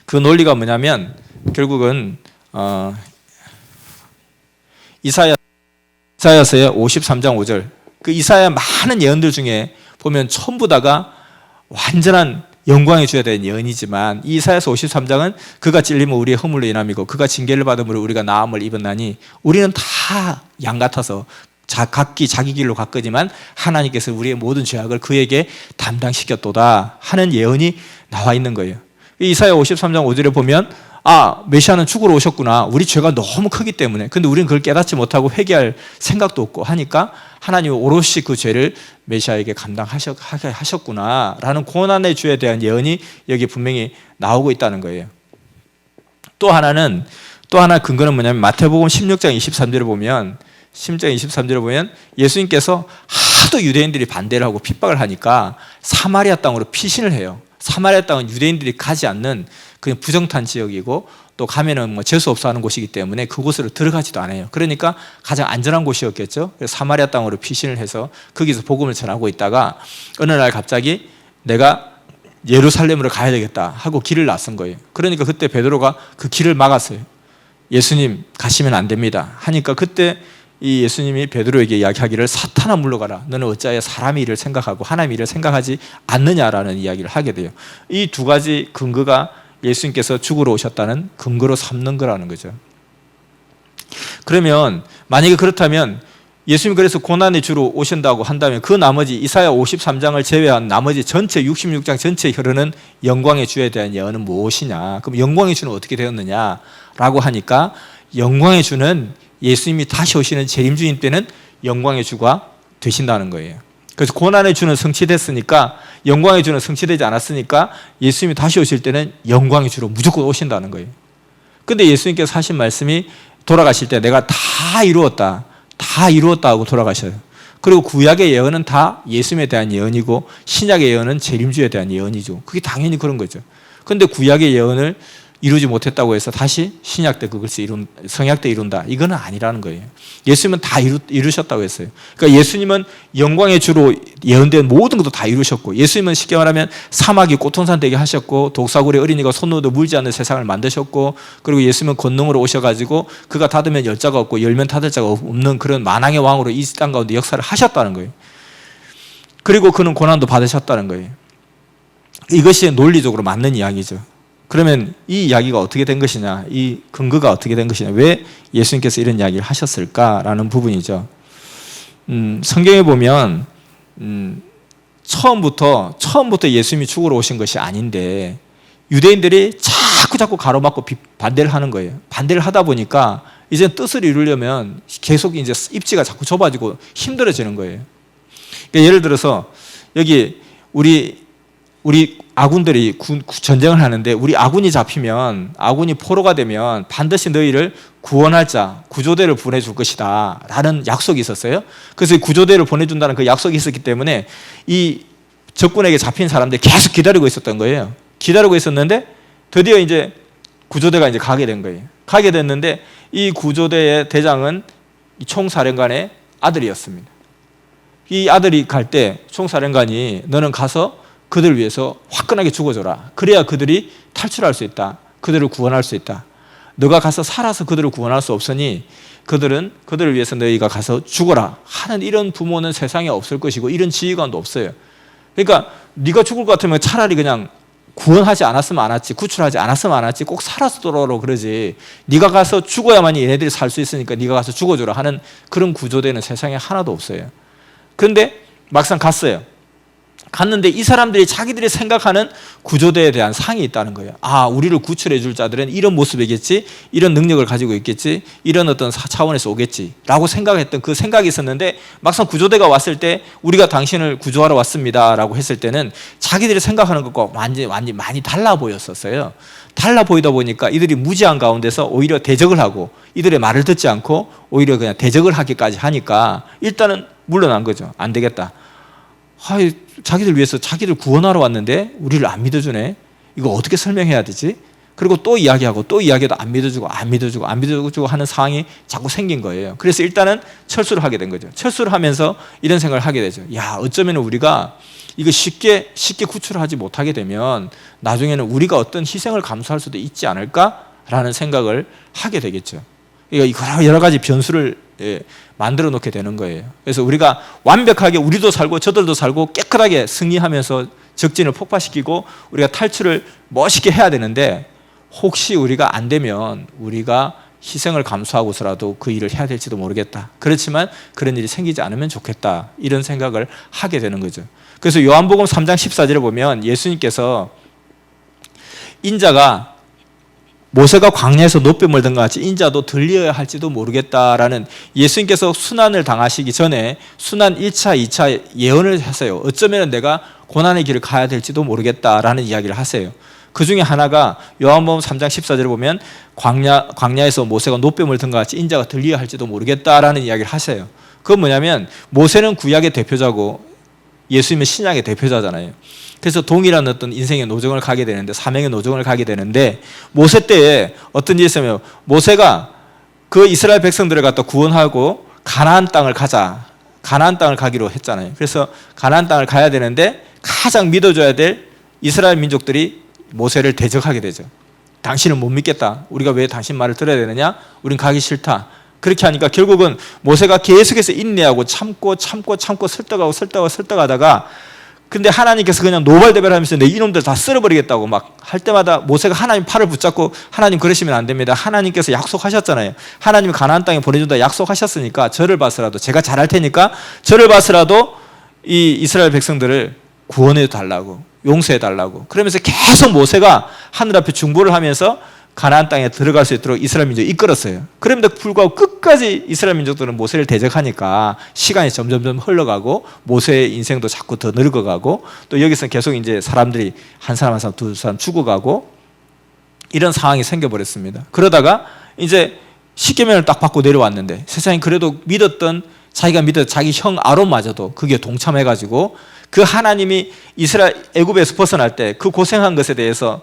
그 논리가 뭐냐면 결국은 이사야서의 53장 5절, 그 이사야 많은 예언들 중에 보면 전부 다가 완전한 영광의 주에 대한 예언이지만 이사야서 53장은 그가 찔림은 우리의 허물로 인함이고 그가 징계를 받음으로 우리가 나음을 입었나니 우리는 다 양 같아서 각기 자기 길로 갔거니만 하나님께서 우리의 모든 죄악을 그에게 담당시켰도다 하는 예언이 나와 있는 거예요. 이사야 53장 5절에 보면 메시아는 죽으러 오셨구나. 우리 죄가 너무 크기 때문에. 근데 우리는 그걸 깨닫지 못하고 회개할 생각도 없고 하니까 하나님은 오롯이 그 죄를 메시아에게 감당하게 하셨구나 라는 고난의 주에 대한 예언이 여기 분명히 나오고 있다는 거예요. 또 하나 근거는 뭐냐면 마태복음 16장 23절에 보면 예수님께서 하도 유대인들이 반대를 하고 핍박을 하니까 사마리아 땅으로 피신을 해요. 사마리아 땅은 유대인들이 가지 않는 그냥 부정탄 지역이고 또 가면은 재수 없어 하는 곳이기 때문에 그곳으로 들어가지도 않아요. 그러니까 가장 안전한 곳이었겠죠. 그래서 사마리아 땅으로 피신을 해서 거기서 복음을 전하고 있다가 어느 날 갑자기 내가 예루살렘으로 가야 되겠다 하고 길을 나선 거예요. 그러니까 그때 베드로가 그 길을 막았어요. 예수님 가시면 안 됩니다 하니까 그때 이 예수님이 베드로에게 이야기하기를 사탄아 물러가라. 너는 어찌하여 사람의 일을 생각하고 하나님의 일을 생각하지 않느냐라는 이야기를 하게 돼요. 이 두 가지 근거가 예수님께서 죽으러 오셨다는 근거로 삼는 거라는 거죠. 그러면 만약에 그렇다면 예수님이 그래서 고난의 주로 오신다고 한다면 그 나머지 이사야 53장을 제외한 나머지 전체 66장 전체에 흐르는 영광의 주에 대한 예언은 무엇이냐? 그럼 영광의 주는 어떻게 되었느냐라고 하니까 영광의 주는 예수님이 다시 오시는 재림주인 때는 영광의 주가 되신다는 거예요. 그래서 고난의 주는 성취됐으니까 영광의 주는 성취되지 않았으니까 예수님이 다시 오실 때는 영광의 주로 무조건 오신다는 거예요. 근데 예수님께서 하신 말씀이 돌아가실 때 내가 다 이루었다 하고 돌아가셔요. 그리고 구약의 예언은 다 예수님에 대한 예언이고 신약의 예언은 재림주에 대한 예언이죠. 그게 당연히 그런 거죠. 근데 구약의 예언을 이루지 못했다고 해서 다시 신약 때 그것을 성약 때 이룬다. 이거는 아니라는 거예요. 예수님은 다 이루셨다고 했어요. 그러니까 예수님은 영광의 주로 예언된 모든 것도 다 이루셨고 예수님은 쉽게 말하면 사막이 꽃동산 되게 하셨고 독사굴의 어린이가 손 넣어도 물지 않는 세상을 만드셨고 그리고 예수님은 권능으로 오셔가지고 그가 닫으면 열 자가 없고 열면 닫을 자가 없는 그런 만왕의 왕으로 이 땅 가운데 역사를 하셨다는 거예요. 그리고 그는 고난도 받으셨다는 거예요. 이것이 논리적으로 맞는 이야기죠. 그러면 이 이야기가 어떻게 된 것이냐, 이 근거가 어떻게 된 것이냐, 왜 예수님께서 이런 이야기를 하셨을까라는 부분이죠. 성경에 보면 처음부터 예수님이 죽으러 오신 것이 아닌데 유대인들이 자꾸 가로막고 반대를 하는 거예요. 반대를 하다 보니까 이제 뜻을 이루려면 계속 이제 입지가 자꾸 좁아지고 힘들어지는 거예요. 그러니까 예를 들어서 여기 우리 아군들이 전쟁을 하는데 우리 아군이 잡히면 아군이 포로가 되면 반드시 너희를 구원할 자, 구조대를 보내줄 것이다 라는 약속이 있었어요. 그래서 구조대를 보내준다는 그 약속이 있었기 때문에 이 적군에게 잡힌 사람들이 계속 기다리고 있었던 거예요. 기다리고 있었는데 드디어 이제 구조대가 이제 가게 된 거예요. 가게 됐는데 이 구조대의 대장은 이 총사령관의 아들이었습니다. 이 아들이 갈 때 총사령관이 너는 가서 그들을 위해서 화끈하게 죽어줘라. 그래야 그들이 탈출할 수 있다. 그들을 구원할 수 있다. 너가 가서 살아서 그들을 구원할 수 없으니 그들을 위해서 너희가 가서 죽어라 하는 이런 부모는 세상에 없을 것이고 이런 지휘관도 없어요. 그러니까 네가 죽을 것 같으면 차라리 그냥 구원하지 않았으면 안 왔지, 구출하지 않았으면 안 왔지, 꼭 살아서 돌아오라고 그러지. 네가 가서 죽어야만이 얘네들이 살 수 있으니까 네가 가서 죽어줘라 하는 그런 구조대는 세상에 하나도 없어요. 그런데 막상 갔는데 이 사람들이 자기들이 생각하는 구조대에 대한 상이 있다는 거예요. 우리를 구출해 줄 자들은 이런 모습이겠지, 이런 능력을 가지고 있겠지, 이런 어떤 차원에서 오겠지 라고 생각했던 그 생각이 있었는데 막상 구조대가 왔을 때 우리가 당신을 구조하러 왔습니다 라고 했을 때는 자기들이 생각하는 것과 완전히 많이 달라 보였었어요. 달라 보이다 보니까 이들이 무지한 가운데서 오히려 대적을 하고 이들의 말을 듣지 않고 오히려 그냥 대적을 하기까지 하니까 일단은 물러난 거죠. 안 되겠다. 자기들 위해서 자기들 구원하러 왔는데 우리를 안 믿어주네. 이거 어떻게 설명해야 되지? 그리고 또 이야기하고 또 이야기해도 안 믿어주고 안 믿어주고 안 믿어주고 하는 상황이 자꾸 생긴 거예요. 그래서 일단은 철수를 하게 된 거죠. 철수를 하면서 이런 생각을 하게 되죠. 야, 어쩌면 우리가 이거 쉽게 구출하지 못하게 되면 나중에는 우리가 어떤 희생을 감수할 수도 있지 않을까라는 생각을 하게 되겠죠. 여러 가지 변수를 만들어 놓게 되는 거예요. 그래서 우리가 완벽하게 우리도 살고 저들도 살고 깨끗하게 승리하면서 적진을 폭파시키고 우리가 탈출을 멋있게 해야 되는데, 혹시 우리가 안 되면 우리가 희생을 감수하고서라도 그 일을 해야 될지도 모르겠다. 그렇지만 그런 일이 생기지 않으면 좋겠다. 이런 생각을 하게 되는 거죠. 그래서 요한복음 3장 14절에 보면 예수님께서 인자가 모세가 광야에서 노뱀을 든 것 같이 인자도 들려야 할지도 모르겠다라는, 예수님께서 순환을 당하시기 전에 순환 1차, 2차 예언을 하세요. 어쩌면 내가 고난의 길을 가야 될지도 모르겠다라는 이야기를 하세요. 그 중에 하나가 요한복음 3장 14절에 보면 광야에서 모세가 노뱀을 든 것 같이 인자가 들려야 할지도 모르겠다라는 이야기를 하세요. 그건 뭐냐면 모세는 구약의 대표자고 예수님은 신약의 대표자잖아요. 그래서 동일한 어떤 인생의 노정을 가게 되는데, 사명의 노정을 가게 되는데, 모세 때에 어떤 일이 있으면 모세가 그 이스라엘 백성들을 갖다 구원하고 가나안 땅을 가자, 가나안 땅을 가기로 했잖아요. 그래서 가나안 땅을 가야 되는데 가장 믿어줘야 될 이스라엘 민족들이 모세를 대적하게 되죠. 당신은 못 믿겠다. 우리가 왜 당신 말을 들어야 되느냐? 우린 가기 싫다. 그렇게 하니까 결국은 모세가 계속해서 인내하고 참고 설득하다가, 근데 하나님께서 그냥 노발대발하면서 내 이놈들 다 쓸어버리겠다고 막 할 때마다 모세가 하나님 팔을 붙잡고, 하나님 그러시면 안 됩니다. 하나님께서 약속하셨잖아요. 하나님 가나안 땅에 보내준다 약속하셨으니까 저를 봐서라도, 제가 잘할 테니까 저를 봐서라도 이 이스라엘 백성들을 구원해 달라고, 용서해 달라고. 그러면서 계속 모세가 하늘 앞에 중보를 하면서 가나안 땅에 들어갈 수 있도록 이스라엘 민족을 이끌었어요. 그럼에도 불구하고 끝까지 이스라엘 민족들은 모세를 대적하니까 시간이 점점 흘러가고 모세의 인생도 자꾸 더 늙어가고, 또 여기서 계속 이제 사람들이 한 사람 한 사람 두 사람 죽어가고 이런 상황이 생겨버렸습니다. 그러다가 이제 십계명을 딱 받고 내려왔는데, 세상이 그래도 믿었던 자기가 믿었던 자기 형 아론마저도 그게 동참해가지고 그 하나님이 이스라엘 애굽에서 벗어날 때 그 고생한 것에 대해서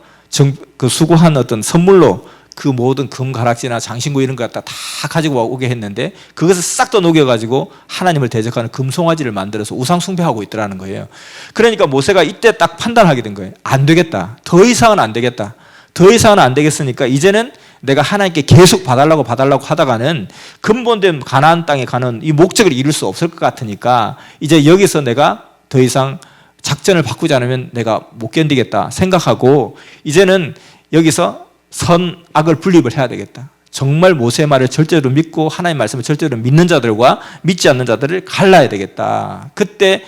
그 수고한 어떤 선물로 그 모든 금가락지나 장신구 이런 것 다 가지고 오게 했는데, 그것을 싹 다 녹여가지고 하나님을 대적하는 금송아지를 만들어서 우상 숭배하고 있더라는 거예요. 그러니까 모세가 이때 딱 판단하게 된 거예요. 안 되겠다. 더 이상은 안 되겠다. 더 이상은 안 되겠으니까 이제는 내가 하나님께 계속 봐달라고 하다가는 근본된 가나안 땅에 가는 이 목적을 이룰 수 없을 것 같으니까, 이제 여기서 내가 더 이상 작전을 바꾸지 않으면 내가 못 견디겠다 생각하고, 이제는 여기서 선악을 분립을 해야 되겠다. 정말 모세의 말을 절대로 믿고 하나님의 말씀을 절대로 믿는 자들과 믿지 않는 자들을 갈라야 되겠다. 그때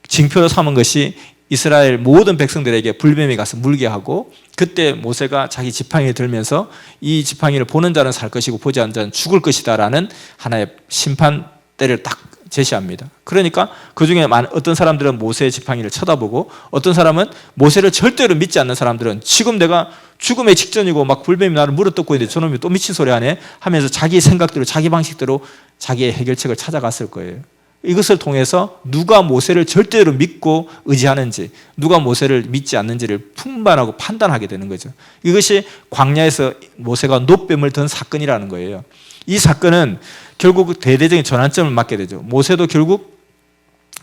징표로 삼은 것이 이스라엘 모든 백성들에게 불뱀이 가서 물게 하고, 그때 모세가 자기 지팡이를 들면서 이 지팡이를 보는 자는 살 것이고 보지 않는 자는 죽을 것이다라는 하나의 심판대를 딱 제시합니다. 그러니까 그 중에 어떤 사람들은 모세의 지팡이를 쳐다보고, 어떤 사람은 모세를 절대로 믿지 않는 사람들은 지금 내가 죽음의 직전이고 막 불뱀이 나를 물어뜯고 있는데 저놈이 또 미친 소리 하네 하면서 자기 생각대로 자기 방식대로 자기의 해결책을 찾아갔을 거예요. 이것을 통해서 누가 모세를 절대로 믿고 의지하는지, 누가 모세를 믿지 않는지를 풍반하고 판단하게 되는 거죠. 이것이 광야에서 모세가 노뱀을 든 사건이라는 거예요. 이 사건은 결국 대대적인 전환점을 맞게 되죠. 모세도 결국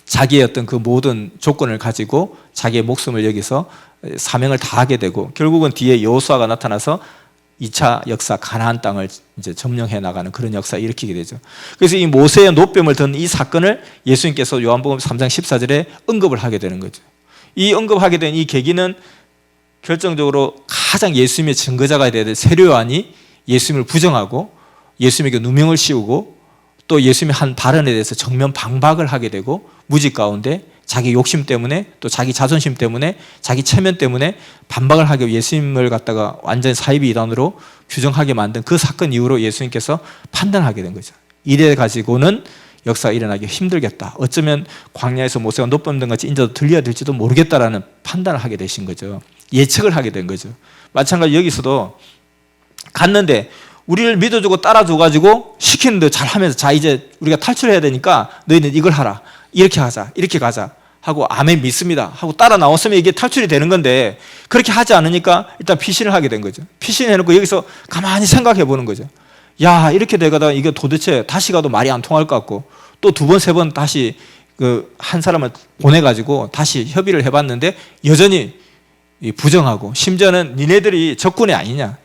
자기의 어떤 그 모든 조건을 가지고 자기의 목숨을 여기서 사명을 다하게 되고, 결국은 뒤에 여호수아가 나타나서 2차 역사 가나안 땅을 이제 점령해 나가는 그런 역사를 일으키게 되죠. 그래서 이 모세의 노뱀을 든 이 사건을 예수님께서 요한복음 3장 14절에 언급을 하게 되는 거죠. 이 언급하게 된 이 계기는 결정적으로 가장 예수님의 증거자가 되야 될 세례 요한이 예수님을 부정하고 예수님에게 누명을 씌우고 또 예수님의 한 발언에 대해서 정면 방박을 하게 되고, 무지 가운데 자기 욕심 때문에 또 자기 자존심 때문에 자기 체면 때문에 반박을 하게 예수님을 갖다가 완전히 사이비 이단으로 규정하게 만든 그 사건 이후로 예수님께서 판단하게 된 거죠. 이래 가지고는 역사가 일어나기 힘들겠다. 어쩌면 광야에서 모세가 노뱀 든 같이 인자도 들려야 될지도 모르겠다라는 판단을 하게 되신 거죠. 예측을 하게 된 거죠. 마찬가지로 여기서도 갔는데 우리를 믿어주고 따라줘가지고 시키는 대로 잘하면서, 자 이제 우리가 탈출해야 되니까 너희는 이걸 하라, 이렇게 하자, 이렇게 가자 하고 아멘 믿습니다 하고 따라 나왔으면 이게 탈출이 되는 건데 그렇게 하지 않으니까 일단 피신을 하게 된 거죠. 피신해놓고 여기서 가만히 생각해 보는 거죠. 야, 이렇게 되다가 이게 도대체 다시 가도 말이 안 통할 것 같고 또 두 번, 세 번 다시 한 사람을 보내가지고 다시 협의를 해봤는데 여전히 부정하고 심지어는 니네들이 적군이 아니냐.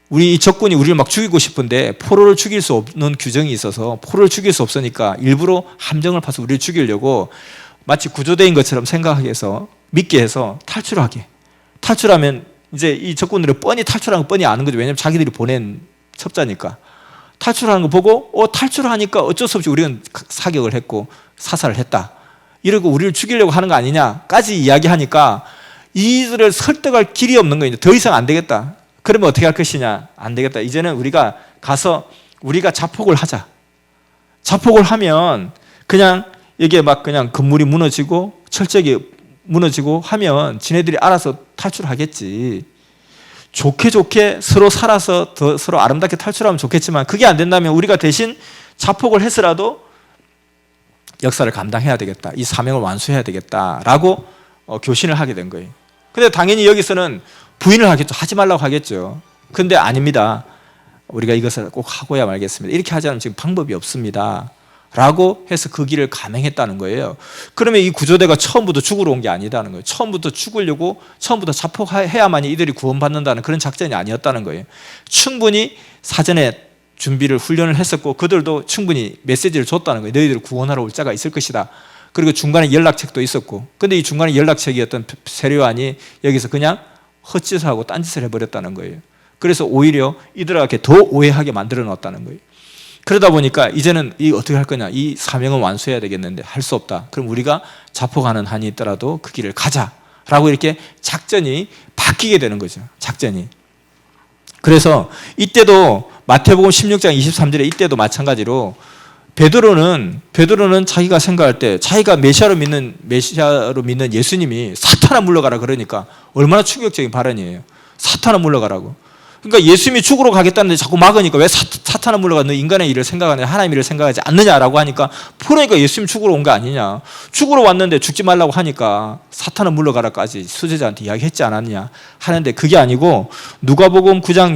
우리 이 적군이 우리를 막 죽이고 싶은데 포로를 죽일 수 없는 규정이 있어서 포로를 죽일 수 없으니까 일부러 함정을 파서 우리를 죽이려고 마치 구조대인 것처럼 생각하게 해서 믿게 해서 탈출하게. 탈출하면 이제 이 적군들은 뻔히 탈출하는 거 뻔히 아는 거죠. 왜냐하면 자기들이 보낸 첩자니까. 탈출하는 거 보고 탈출하니까 어쩔 수 없이 우리는 사격을 했고 사살을 했다. 이러고 우리를 죽이려고 하는 거 아니냐까지 이야기하니까 이들을 설득할 길이 없는 거예요. 더 이상 안 되겠다. 그러면 어떻게 할 것이냐? 안 되겠다. 이제는 우리가 가서 우리가 자폭을 하자. 자폭을 하면 그냥 이게 막 그냥 건물이 무너지고 철책이 무너지고 하면 지네들이 알아서 탈출하겠지. 좋게 좋게 서로 살아서 더 서로 아름답게 탈출하면 좋겠지만 그게 안 된다면 우리가 대신 자폭을 해서라도 역사를 감당해야 되겠다. 이 사명을 완수해야 되겠다라고 교신을 하게 된 거예요. 근데 당연히 여기서는 부인을 하겠죠. 하지 말라고 하겠죠. 근데 아닙니다. 우리가 이것을 꼭 하고야 말겠습니다. 이렇게 하지 않으면 지금 방법이 없습니다. 라고 해서 그 길을 감행했다는 거예요. 그러면 이 구조대가 처음부터 죽으러 온 게 아니다는 거예요. 처음부터 죽으려고 처음부터 자폭해야만이 이들이 구원받는다는 그런 작전이 아니었다는 거예요. 충분히 사전에 준비를 훈련을 했었고 그들도 충분히 메시지를 줬다는 거예요. 너희들을 구원하러 올 자가 있을 것이다. 그리고 중간에 연락책도 있었고 근데 이 중간에 연락책이었던 세례요한이 여기서 그냥 헛짓을 하고 딴짓을 해버렸다는 거예요. 그래서 오히려 이들에게 더 오해하게 만들어 놨다는 거예요. 그러다 보니까 이제는 이 어떻게 할 거냐. 이 사명은 완수해야 되겠는데 할 수 없다. 그럼 우리가 자폭하는 한이 있더라도 그 길을 가자라고 이렇게 작전이 바뀌게 되는 거죠. 작전이. 그래서 이때도 마태복음 16장 23절에 이때도 마찬가지로 베드로는 자기가 생각할 때 자기가 메시아로 믿는 예수님이 사탄아 물러가라 그러니까 얼마나 충격적인 발언이에요. 사탄아 물러가라고. 그러니까 예수님이 죽으러 가겠다는데 자꾸 막으니까 왜 사탄아 물러가 너 인간의 일을 생각하냐 하나님의 일을 생각하지 않느냐라고 하니까 그러니까 예수님 죽으러 온 거 아니냐. 죽으러 왔는데 죽지 말라고 하니까 사탄아 물러가라까지 수제자한테 이야기했지 않았냐 하는데 그게 아니고 누가복음 9장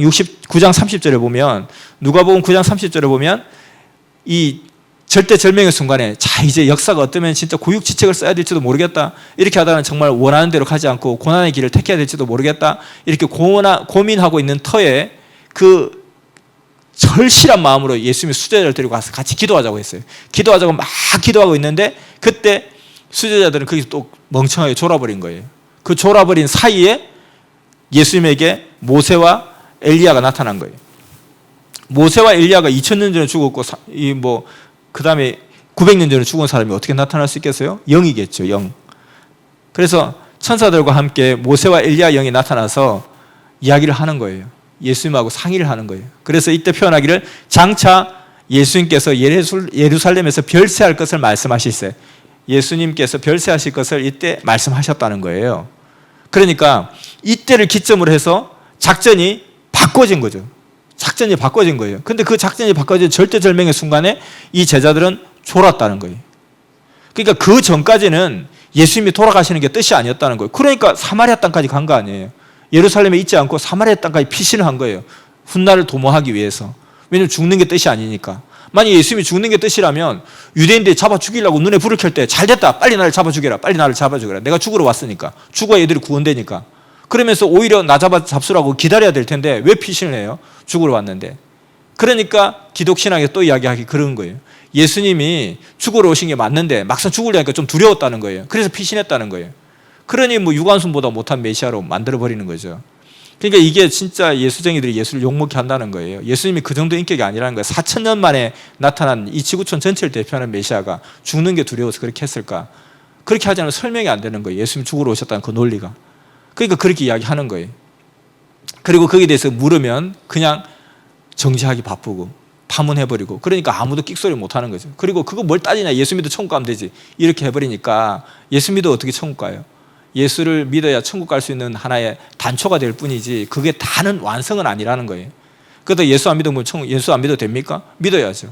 30절에 보면 이 절대절명의 순간에 자 이제 역사가 어떠면 진짜 고육지책을 써야 될지도 모르겠다. 이렇게 하다가는 정말 원하는 대로 가지 않고 고난의 길을 택해야 될지도 모르겠다. 이렇게 고민하고 있는 터에 그 절실한 마음으로 예수님이 수제자를 데리고 가서 같이 기도하자고 했어요. 기도하자고 막 기도하고 있는데 그때 수제자들은 거기서 또 멍청하게 졸아버린 거예요. 그 졸아버린 사이에 예수님에게 모세와 엘리야가 나타난 거예요. 모세와 엘리야가 2000년 전에 죽었고 그 다음에 900년 전에 죽은 사람이 어떻게 나타날 수 있겠어요? 영이겠죠. 영. 그래서 천사들과 함께 모세와 엘리야 영이 나타나서 이야기를 하는 거예요. 예수님하고 상의를 하는 거예요. 그래서 이때 표현하기를 장차 예수님께서 예루살렘에서 별세할 것을 말씀하실세. 예수님께서 별세하실 것을 이때 말씀하셨다는 거예요. 그러니까 이때를 기점으로 해서 작전이 바꿔진 거죠. 작전이 바꿔진 거예요. 근데 그 작전이 바꿔진 절대절명의 순간에 이 제자들은 졸았다는 거예요. 그러니까 그 전까지는 예수님이 돌아가시는 게 뜻이 아니었다는 거예요. 그러니까 사마리아 땅까지 간 거 아니에요. 예루살렘에 있지 않고 사마리아 땅까지 피신을 한 거예요. 훗날을 도모하기 위해서. 왜냐하면 죽는 게 뜻이 아니니까. 만약 예수님이 죽는 게 뜻이라면 유대인들이 잡아 죽이려고 눈에 불을 켤 때 잘됐다. 빨리 나를 잡아 죽여라. 빨리 나를 잡아 죽여라. 내가 죽으러 왔으니까. 죽어야 얘들이 구원되니까. 그러면서 오히려 나 잡수라고 기다려야 될 텐데 왜 피신을 해요? 죽으러 왔는데. 그러니까 기독신앙에 또 이야기하기 그런 거예요. 예수님이 죽으러 오신 게 맞는데 막상 죽으려니까 좀 두려웠다는 거예요. 그래서 피신했다는 거예요. 그러니 유관순보다 못한 메시아로 만들어버리는 거죠. 그러니까 이게 진짜 예수쟁이들이 예수를 욕먹게 한다는 거예요. 예수님이 그 정도 인격이 아니라는 거예요. 4000년 만에 나타난 이 지구촌 전체를 대표하는 메시아가 죽는 게 두려워서 그렇게 했을까? 그렇게 하지 않으면 설명이 안 되는 거예요. 예수님이 죽으러 오셨다는 그 논리가. 그러니까 그렇게 이야기하는 거예요. 그리고 거기에 대해서 물으면 그냥 정지하기 바쁘고 파문해버리고 그러니까 아무도 끽소리 못하는 거죠. 그리고 그거 뭘 따지냐. 예수 믿어 천국 가면 되지. 이렇게 해버리니까 예수 믿어 어떻게 천국 가요? 예수를 믿어야 천국 갈 수 있는 하나의 단초가 될 뿐이지 그게 다는 완성은 아니라는 거예요. 그래도 예수 안 믿으면 예수 안 믿어도 됩니까? 믿어야죠.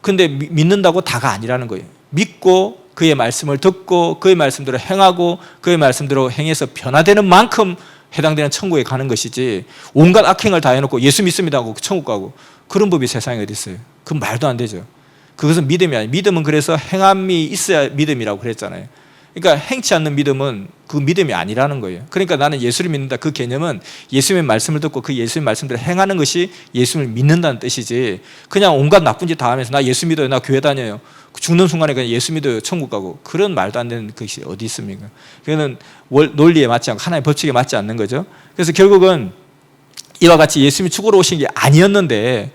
근데 믿는다고 다가 아니라는 거예요. 믿고 그의 말씀을 듣고 그의 말씀대로 행하고 그의 말씀대로 행해서 변화되는 만큼 해당되는 천국에 가는 것이지, 온갖 악행을 다 해놓고 예수 믿습니다 하고 천국 가고 그런 법이 세상에 어디 있어요. 그건 말도 안 되죠. 그것은 믿음이 아니에요. 믿음은 그래서 행함이 있어야 믿음이라고 그랬잖아요. 그러니까 행치 않는 믿음은 그 믿음이 아니라는 거예요. 그러니까 나는 예수를 믿는다, 그 개념은 예수님의 말씀을 듣고 그 예수님의 말씀대로 행하는 것이 예수님을 믿는다는 뜻이지, 그냥 온갖 나쁜 짓 다 하면서 나 예수 믿어요, 나 교회 다녀요, 죽는 순간에 그냥 예수 믿어요, 천국 가고, 그런 말도 안 되는 것이 어디 있습니까? 그거는 논리에 맞지 않고 하나님의 법칙에 맞지 않는 거죠. 그래서 결국은 이와 같이 예수님이 죽으러 오신 게 아니었는데,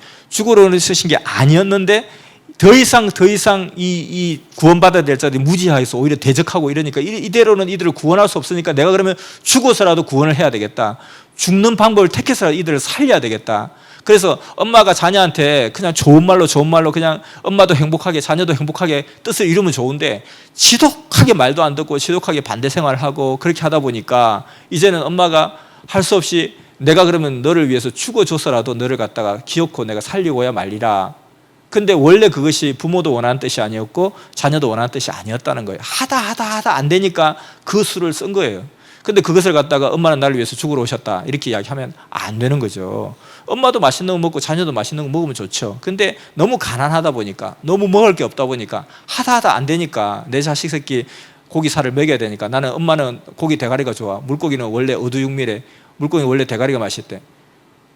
더 이상 이 구원받아야 될 자들이 무지하여서 오히려 대적하고 이러니까 이대로는 이들을 구원할 수 없으니까 내가 그러면 죽어서라도 구원을 해야 되겠다. 죽는 방법을 택해서라도 이들을 살려야 되겠다. 그래서 엄마가 자녀한테 그냥 좋은 말로 그냥 엄마도 행복하게 자녀도 행복하게 뜻을 이루면 좋은데, 지독하게 말도 안 듣고 지독하게 반대 생활을 하고 그렇게 하다 보니까 이제는 엄마가 할 수 없이 내가 그러면 너를 위해서 죽어줘서라도 너를 갖다가 기어코 내가 살리고야 말리라. 근데 원래 그것이 부모도 원하는 뜻이 아니었고 자녀도 원하는 뜻이 아니었다는 거예요. 하다 안 되니까 그 수를 쓴 거예요. 근데 그것을 갖다가 엄마는 나를 위해서 죽으러 오셨다 이렇게 이야기하면 안 되는 거죠. 엄마도 맛있는 거 먹고 자녀도 맛있는 거 먹으면 좋죠. 근데 너무 가난하다 보니까, 너무 먹을 게 없다 보니까 하다 안 되니까 내 자식 새끼 고기 살을 먹여야 되니까, 나는 엄마는 고기 대가리가 좋아, 물고기는 원래 어두육밀에 물고기는 원래 대가리가 맛있대.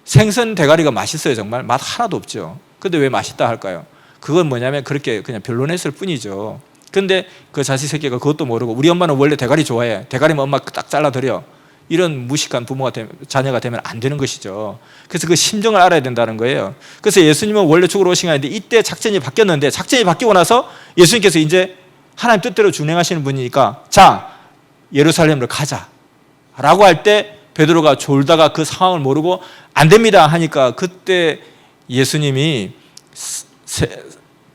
생선 대가리가 맛있어요. 정말 맛 하나도 없죠. 근데 왜 맛있다 할까요? 그건 뭐냐면 그렇게 그냥 변론했을 뿐이죠. 근데 그 자식 새끼가 그것도 모르고 우리 엄마는 원래 대가리 좋아해, 대가리만 엄마 딱 잘라드려, 이런 무식한 자녀가 되면 안 되는 것이죠. 그래서 그 심정을 알아야 된다는 거예요. 그래서 예수님은 원래 죽으러 오신 게 아닌데 이때 작전이 바뀌었는데, 작전이 바뀌고 나서 예수님께서 이제 하나님 뜻대로 준행하시는 분이니까 자 예루살렘으로 가자 라고 할 때 베드로가 졸다가 그 상황을 모르고 안 됩니다 하니까 그때 예수님이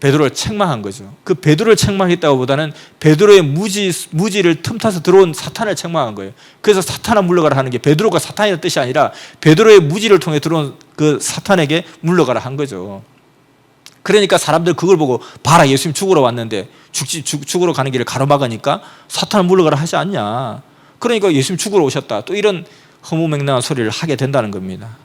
베드로를 책망한 거죠. 그 베드로를 책망했다고 보다는 베드로의 무지를 틈타서 들어온 사탄을 책망한 거예요. 그래서 사탄아 물러가라 하는 게 베드로가 사탄이라는 뜻이 아니라 베드로의 무지를 통해 들어온 그 사탄에게 물러가라 한 거죠. 그러니까 사람들 그걸 보고 봐라, 예수님 죽으러 왔는데 죽으러 가는 길을 가로막으니까 사탄을 물러가라 하지 않냐. 그러니까 예수님 죽으러 오셨다, 또 이런 허무맹랑한 소리를 하게 된다는 겁니다.